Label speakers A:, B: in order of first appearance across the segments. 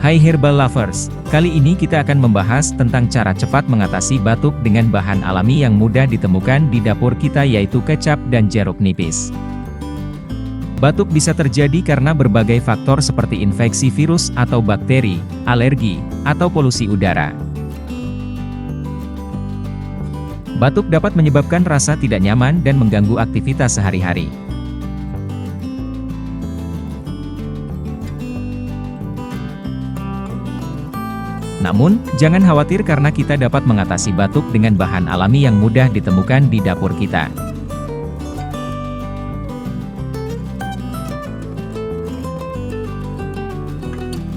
A: Hai Herbal Lovers, kali ini kita akan membahas tentang cara cepat mengatasi batuk dengan bahan alami yang mudah ditemukan di dapur kita, yaitu kecap dan jeruk nipis. Batuk bisa terjadi karena berbagai faktor seperti infeksi virus atau bakteri, alergi, atau polusi udara. Batuk dapat menyebabkan rasa tidak nyaman dan mengganggu aktivitas sehari-hari. Namun, jangan khawatir karena kita dapat mengatasi batuk dengan bahan alami yang mudah ditemukan di dapur kita.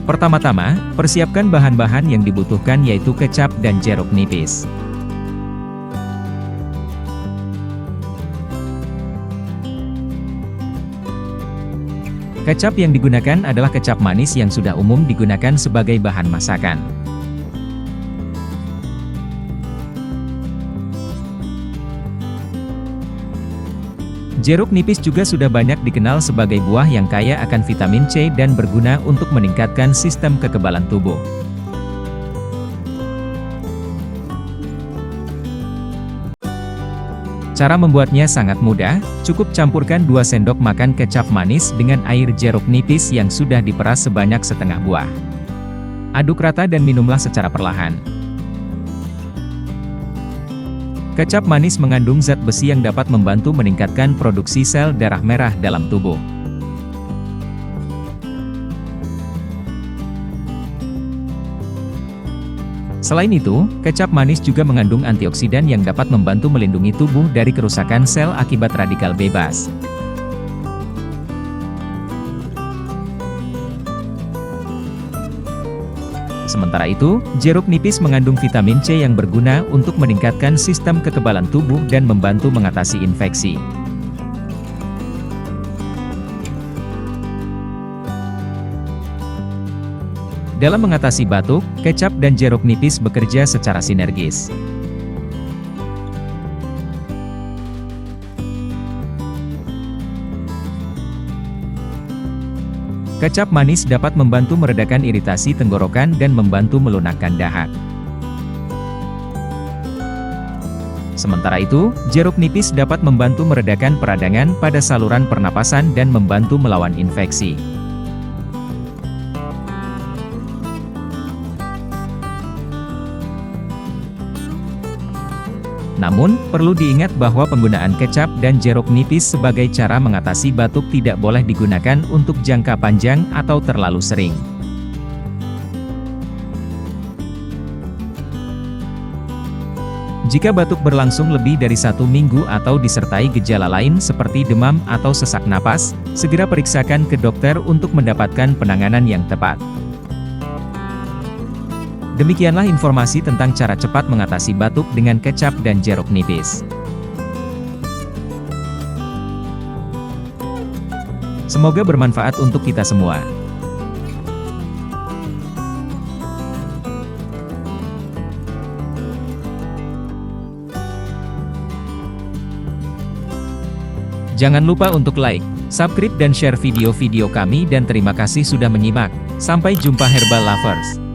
A: Pertama-tama, persiapkan bahan-bahan yang dibutuhkan, yaitu kecap dan jeruk nipis. Kecap yang digunakan adalah kecap manis yang sudah umum digunakan sebagai bahan masakan. Jeruk nipis juga sudah banyak dikenal sebagai buah yang kaya akan vitamin C dan berguna untuk meningkatkan sistem kekebalan tubuh. Cara membuatnya sangat mudah, cukup campurkan 2 sendok makan kecap manis dengan air jeruk nipis yang sudah diperas sebanyak setengah buah. Aduk rata dan minumlah secara perlahan. Kecap manis mengandung zat besi yang dapat membantu meningkatkan produksi sel darah merah dalam tubuh. Selain itu, kecap manis juga mengandung antioksidan yang dapat membantu melindungi tubuh dari kerusakan sel akibat radikal bebas. Sementara itu, jeruk nipis mengandung vitamin C yang berguna untuk meningkatkan sistem kekebalan tubuh dan membantu mengatasi infeksi. Dalam mengatasi batuk, kecap dan jeruk nipis bekerja secara sinergis. Kecap manis dapat membantu meredakan iritasi tenggorokan dan membantu melunakkan dahak. Sementara itu, jeruk nipis dapat membantu meredakan peradangan pada saluran pernapasan dan membantu melawan infeksi. Namun, perlu diingat bahwa penggunaan kecap dan jeruk nipis sebagai cara mengatasi batuk tidak boleh digunakan untuk jangka panjang atau terlalu sering. Jika batuk berlangsung lebih dari 1 minggu atau disertai gejala lain seperti demam atau sesak napas, segera periksakan ke dokter untuk mendapatkan penanganan yang tepat. Demikianlah informasi tentang cara cepat mengatasi batuk dengan kecap dan jeruk nipis. Semoga bermanfaat untuk kita semua. Jangan lupa untuk like, subscribe dan share video-video kami, dan terima kasih sudah menyimak. Sampai jumpa Herbal Lovers.